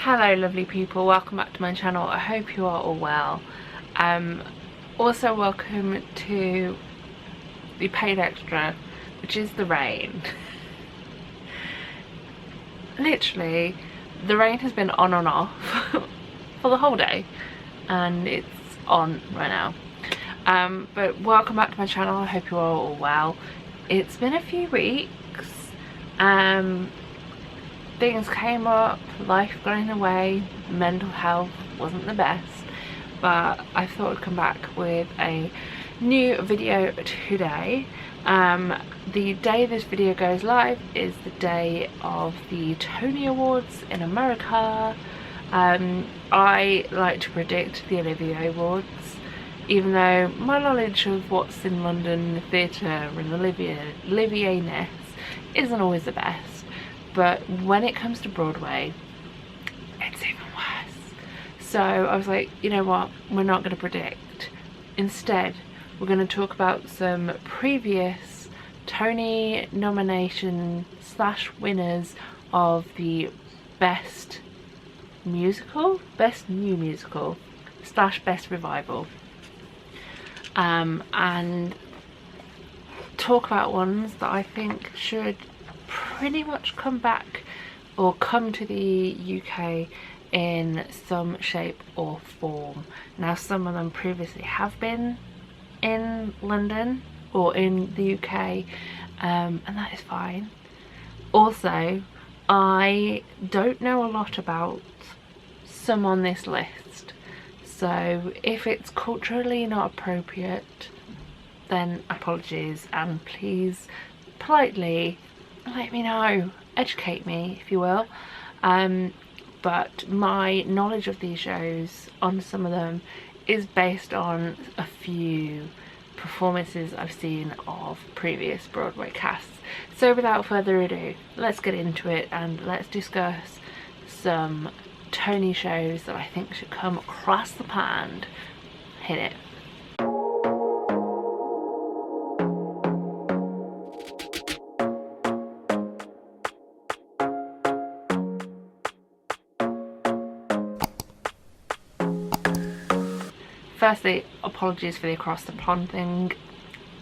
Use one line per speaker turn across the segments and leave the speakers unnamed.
Hello lovely people, welcome back to my channel. I hope you are all well. Also welcome to the paid extra, which is the rain. Literally, the rain has been on and off for the whole day and it's on right now. But welcome back to my channel, I hope you are all well. It's been a few weeks. Things came up, life got in the way, mental health wasn't the best, but I thought I'd come back with a new video today. The day this video goes live is the day of the Tony Awards in America. I like to predict the Olivier Awards, even though my knowledge of what's in London theatre and Olivier-ness isn't always the best. But when it comes to Broadway, it's even worse. So I was like, you know what, we're not going to predict. Instead, we're going to talk about some previous Tony nomination / winners of the Best Musical, Best New Musical / Best Revival. And talk about ones that I think should pretty much come back or come to the UK in some shape or form. Now some of them previously have been in London or in the UK, and that is fine. Also, I don't know a lot about some on this list, so if it's culturally not appropriate, then apologies, and please politely let me know, educate me if you will. But my knowledge of these shows on some of them is based on a few performances I've seen of previous Broadway casts. So without further ado, let's get into it and let's discuss some Tony shows that I think should come across the pond. Hit it. Firstly, apologies for the across the pond thing.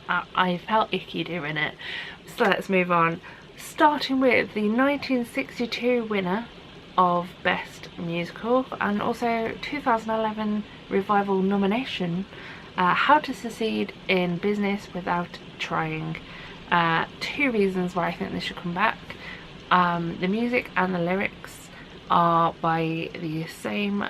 I felt icky doing it. So let's move on. Starting with the 1962 winner of Best Musical and also 2011 Revival nomination, How to Succeed in Business Without Trying. Two reasons why I think this should come back. The music and the lyrics are by the same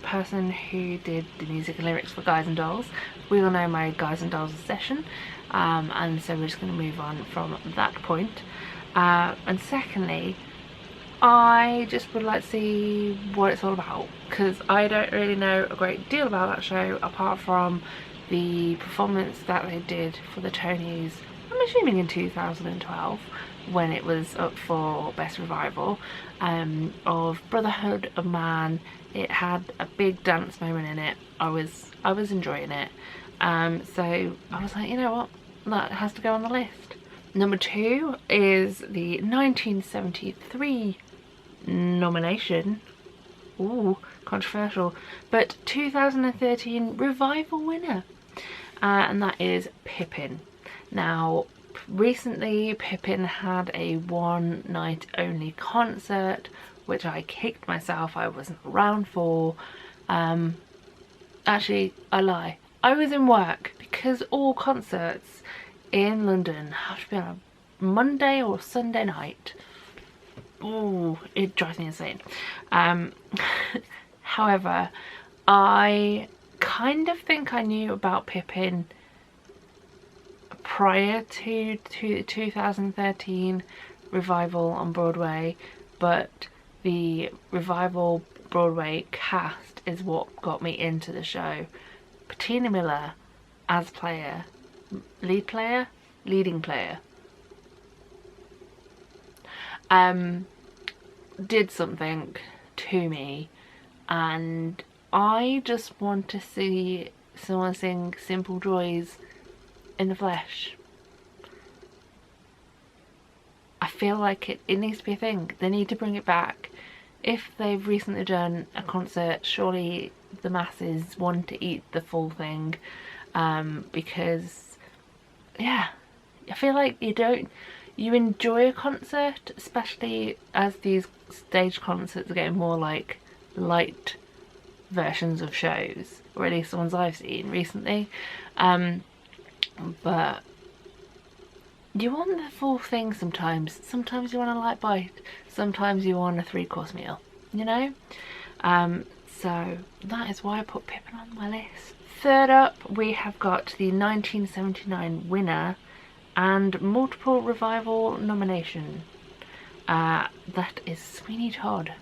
person who did the music and lyrics for Guys and Dolls. We all know my Guys and Dolls obsession, and so we're just going to move on from that point. And secondly, I just would like to see what it's all about, because I don't really know a great deal about that show apart from the performance that they did for the Tonys, I'm assuming in 2012 when it was up for Best Revival, of Brotherhood of Man. It had a big dance moment in it. I was enjoying it, so I was like, you know what, that has to go on the list. Number 2 is the 1973 nomination, ooh, controversial, but 2013 Revival winner, and that is Pippin. Now recently Pippin had a one night only concert, which I kicked myself I wasn't around for. Actually, I lie, I was in work, because all concerts in London have to be on a Monday or Sunday night. Ooh, it drives me insane. However, I kind of think I knew about Pippin prior to 2013 Revival on Broadway, but the Revival Broadway cast is what got me into the show. Patina Miller as player, leading player, did something to me, and I just want to see someone sing Simple Joys in the flesh. I feel like it needs to be a thing. They need to bring it back. if they've recently done a concert, surely the masses want to eat the full thing, because yeah, I feel like you enjoy a concert, especially as these stage concerts are getting more like light versions of shows, or at least the ones I've seen recently. But you want the full thing sometimes. Sometimes you want a light bite, sometimes you want a 3-course meal, you know? So that is why I put Pippin on my list. Third up, we have got the 1979 winner and multiple revival nomination. That is Sweeney Todd.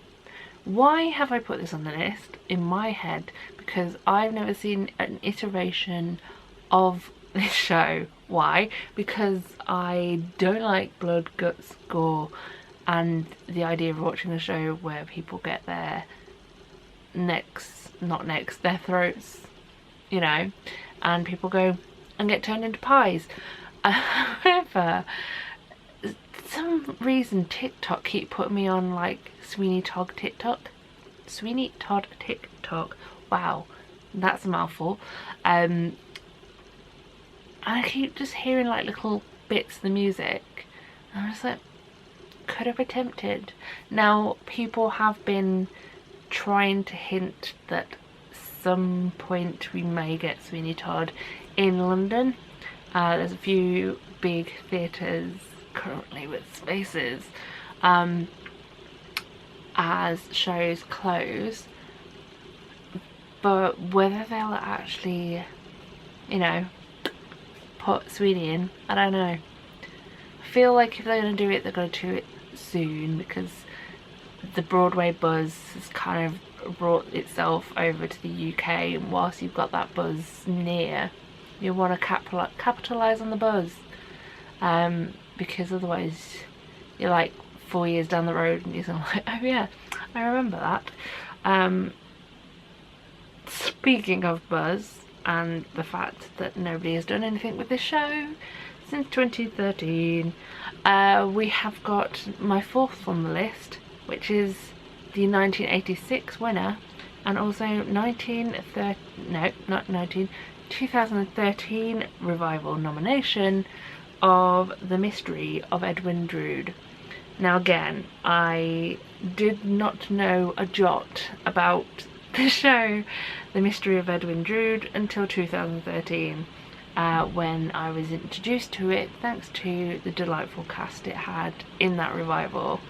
Why have I put this on the list? In my head, because I've never seen an iteration of this show. Why? Because I don't like blood, guts, gore, and the idea of watching a show where people get their their throats, you know, and people go and get turned into pies. However, some reason TikTok keep putting me on like Sweeney Todd TikTok. Sweeney Todd TikTok. Wow, that's a mouthful. And I keep just hearing like little bits of the music, and I was like, could have attempted. Now people have been trying to hint that some point we may get Sweeney Todd in London. There's a few big theatres currently with spaces as shows close, but whether they'll actually, you know, put Sweeney in, I don't know. I feel like if they're going to do it, they're going to do it soon, because the Broadway buzz has kind of brought itself over to the UK, and whilst you've got that buzz near, you want to capitalise on the buzz, because otherwise you're like 4 years down the road and you're like, oh yeah, I remember that. Speaking of buzz and the fact that nobody has done anything with this show since 2013, we have got my fourth on the list, which is the 1986 winner and also 2013 revival nomination of The Mystery of Edwin Drood. Now again, I did not know a jot about the show The Mystery of Edwin Drood until 2013, when I was introduced to it thanks to the delightful cast it had in that revival.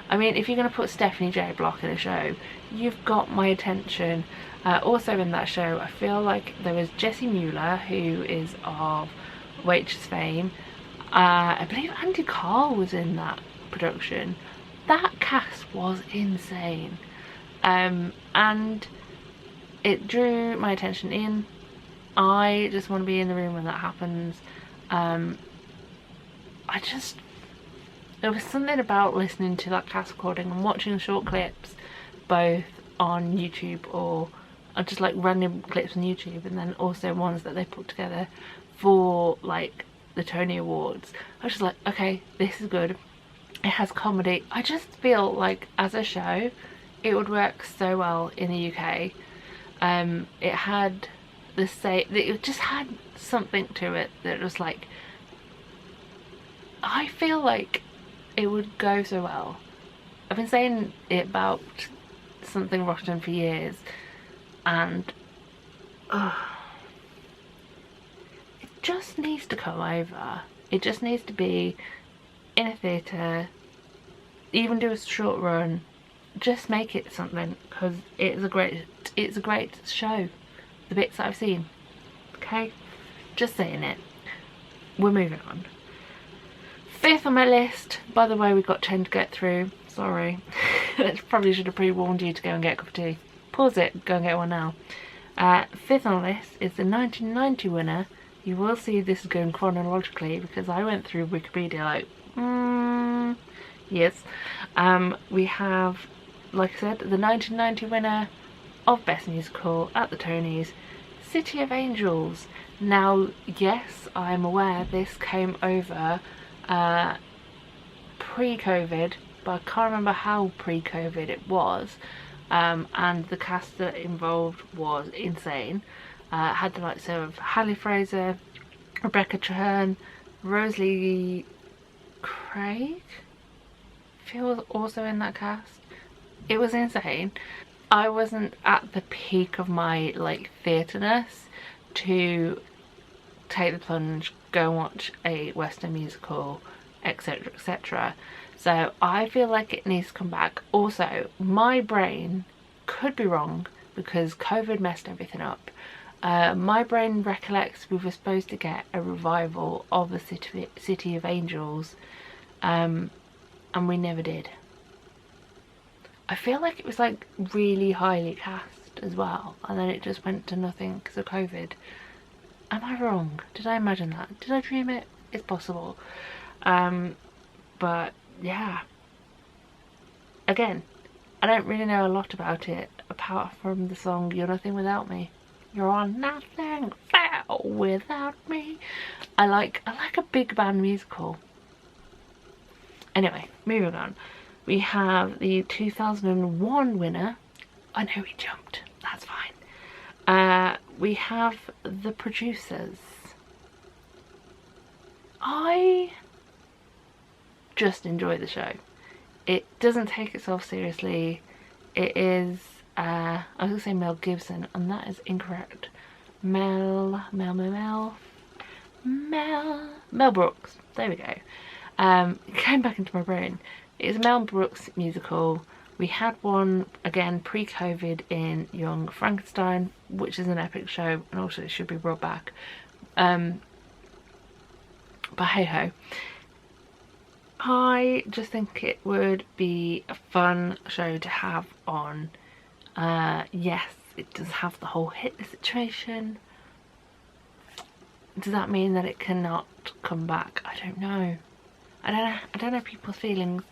I mean, if you're going to put Stephanie J. Block in a show, you've got my attention. Also in that show, I feel like there was Jessie Mueller, who is of Waitress fame. I believe Andy Carl was in that production. That cast was insane. And it drew my attention in. I just want to be in the room when that happens. There was something about listening to that cast recording and watching short clips both on YouTube or just like random clips on YouTube, and then also ones that they put together for like the Tony Awards. I was just like, okay, this is good. It has comedy. I just feel like as a show it would work so well in the UK. It had it just had something to it that was like, I feel like it would go so well. I've been saying it about Something Rotten for years, and it just needs to come over. It just needs to be in a theatre, even do a short run, just make it something, because it's a great show, the bits that I've seen. Okay, just saying it. We're moving on. Fifth on my list, by the way, we've got 10 to get through, sorry. I probably should have pre-warned you to go and get a cup of tea. Pause it, go and get one now. Fifth on the list is the 1990 winner. You will see this is going chronologically because I went through Wikipedia like, yes. We have, like I said, the 1990 winner of Best Musical at the Tonys, City of Angels. Now, yes, I'm aware this came over pre-COVID, but I can't remember how pre-COVID it was. And the cast that involved was insane. Had the likes of Halle Fraser, Rebecca Traherne, Rosalie Craig, she was also in that cast. It was insane. I wasn't at the peak of my like theatre-ness to take the plunge, go and watch a Western musical, etc, etc. So I feel like it needs to come back. Also, my brain could be wrong because COVID messed everything up. My brain recollects we were supposed to get a revival of the City of Angels, and we never did. I feel like it was like really highly cast as well, and then it just went to nothing because of COVID. Am I wrong? Did I imagine that? Did I dream it? It's possible. But yeah, again, I don't really know a lot about it apart from the song You're Nothing Without Me. You're nothing without me. I like a big band musical. Anyway, moving on. We have the 2001 winner. I know we jumped, that's fine. We have The Producers. I just enjoy the show. It doesn't take itself seriously. It is, I was gonna say Mel Gibson, and that is incorrect. Mel Brooks. There we go. It came back into my brain. It is a Mel Brooks musical. We had one again pre-COVID in Young Frankenstein, which is an epic show and also it should be brought back. But hey ho. I just think it would be a fun show to have on. Yes, it does have the whole Hitler situation. Does that mean that it cannot come back? I don't know. I don't know people's feelings,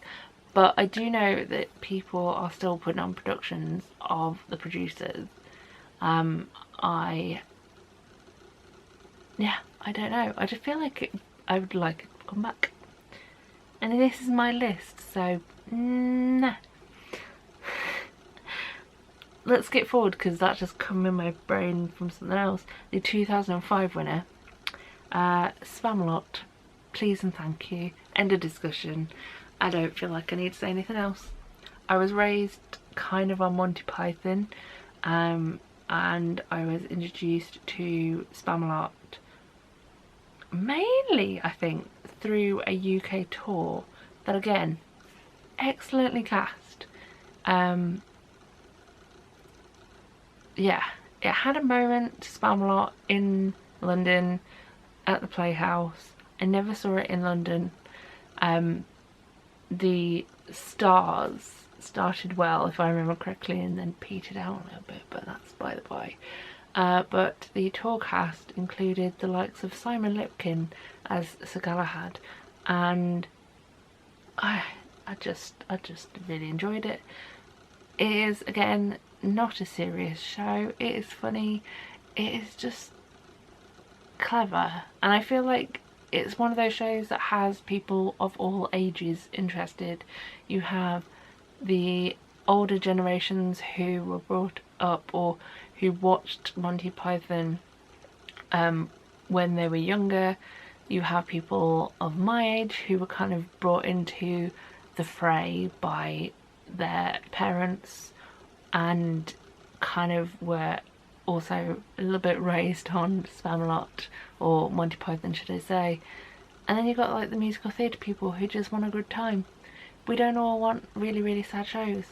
but I do know that people are still putting on productions of The Producers. I don't know. I just feel like I would like it to come back. And this is my list, so nah. Let's skip forward because that just come in my brain from something else. The 2005 winner, Spamalot, Please and Thank You. End of discussion. I don't feel like I need to say anything else. I was raised kind of on Monty Python, and I was introduced to Spamalot mainly, I think, through a UK tour that again, excellently cast. Yeah, it had a moment, Spamalot, in London at the Playhouse. I never saw it in London. The stars started well, if I remember correctly, and then petered out a little bit, but that's by the by. But the tour cast included the likes of Simon Lipkin as Sir Galahad, and I just really enjoyed it. It is, again, not a serious show. It is funny. It is just clever, and I feel like it's one of those shows that has people of all ages interested. You have the older generations who were brought up or who watched Monty Python when they were younger. You have people of my age who were kind of brought into the fray by their parents and kind of were also a little bit raised on Spamalot, or Monty Python should I say. And then you've got like the musical theatre people who just want a good time. We don't all want really, really sad shows.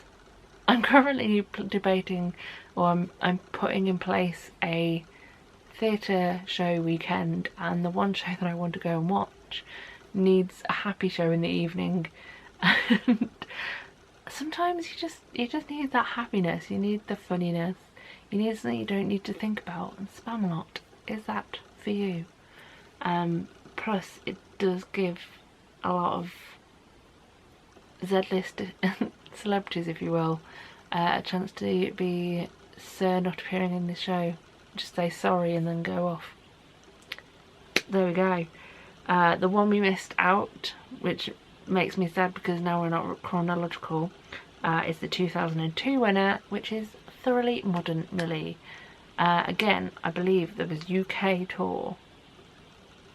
I'm currently debating, or I'm putting in place a theatre show weekend, and the one show that I want to go and watch needs a happy show in the evening. And sometimes you just need that happiness, you need the funniness, you need something you don't need to think about, and Spamalot is that for you. Plus it does give a lot of Z-list celebrities, if you will, a chance to be Sir not appearing in the show. Just say sorry and then go off. There we go. The one we missed out, which makes me sad because now we're not chronological, is the 2002 winner, which is Thoroughly Modern Millie. Again, I believe there was UK tour.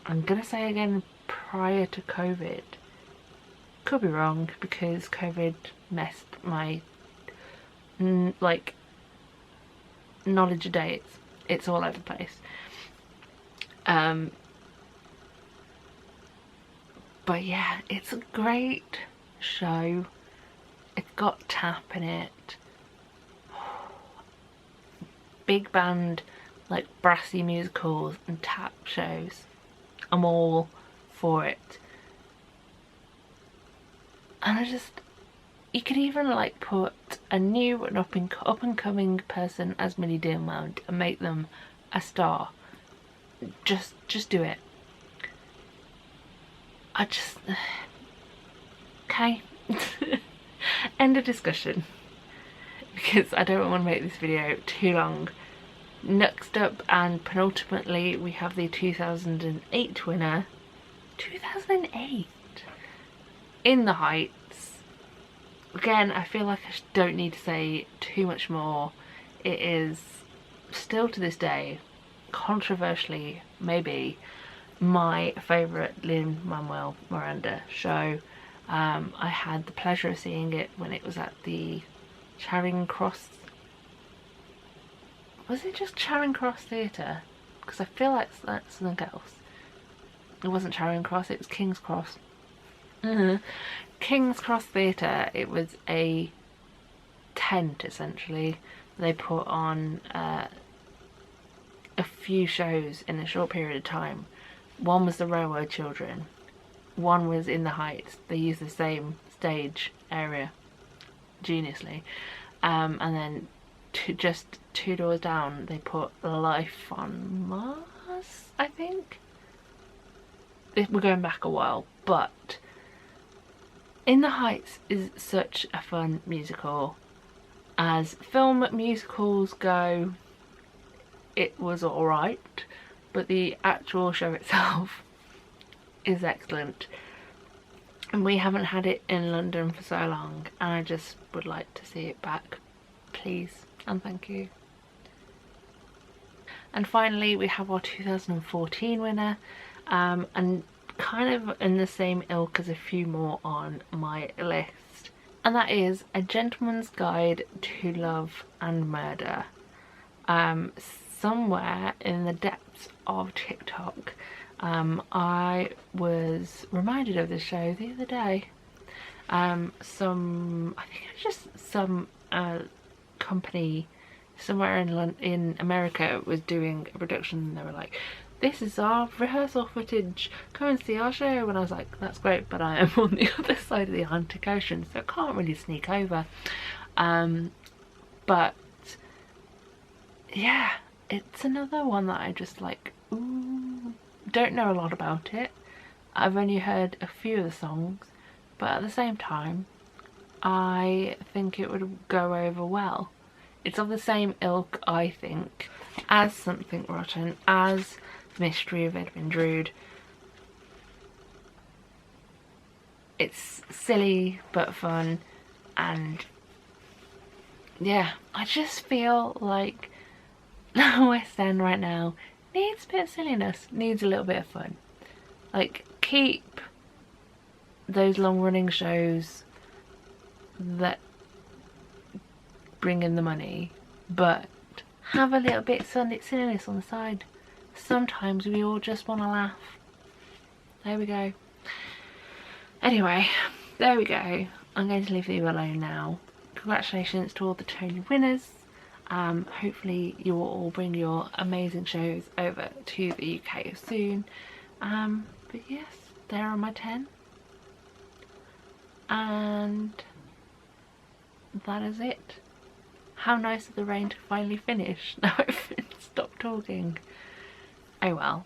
I'm gonna say again, prior to COVID. Could be wrong because COVID messed my like knowledge of dates. It's all over the place. But yeah, it's a great show. It's got tap in it. Big band, like brassy musicals and tap shows. I'm all for it. And you could even like put a new and up and coming person as Millie Dilmount and make them a star. Just do it. Okay. End of discussion, because I don't want to make this video too long. Next up, and penultimately, we have the 2008 winner. 2008 In the Heights. Again, I feel like I don't need to say too much more. It is still to this day, controversially maybe, my favourite Lin-Manuel Miranda show. I had the pleasure of seeing it when it was at the Charing Cross. Was it just Charing Cross Theatre? Because I feel like that's something else. It wasn't Charing Cross, it was King's Cross. King's Cross Theatre. It was a tent essentially. They put on a few shows in a short period of time. One was the Railroad Children, one was In the Heights. They used the same stage area geniusly, and then just 2 doors down they put Life on Mars, I think. We're going back a while, but In the Heights is such a fun musical. As film musicals go, it was alright, but the actual show itself is excellent. And we haven't had it in London for so long, and I just would like to see it back, please and thank you. And finally we have our 2014 winner, and kind of in the same ilk as a few more on my list, and that is A Gentleman's Guide to Love and Murder. Somewhere in the depths of TikTok, I was reminded of this show the other day. I think it was just some company somewhere in America was doing a production, and they were like, this is our rehearsal footage, come and see our show. And I was like, that's great, but I am on the other side of the Atlantic Ocean, so I can't really sneak over. But yeah, it's another one that I just like, ooh, don't know a lot about it. I've only heard a few of the songs, but at the same time I think it would go over well. It's of the same ilk, I think, as Something Rotten, as Mystery of Edmund Drood. It's silly but fun, and yeah, I just feel like West End right now needs a bit of silliness, needs a little bit of fun. Like, keep those long running shows that bring in the money, but have a little bit of silliness on the side. Sometimes we all just want to laugh. There we go. Anyway, there we go. I'm going to leave you alone now. Congratulations to all the Tony winners. Hopefully you will all bring your amazing shows over to the UK soon. But yes, there are my 10. And that is it. How nice of the rain to finally finish. Now I've stopped talking. Oh well.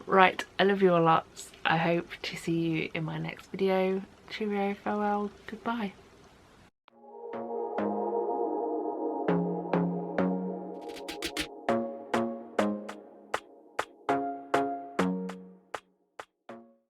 Right, I love you all lots. I hope to see you in my next video. Cheerio, farewell, goodbye.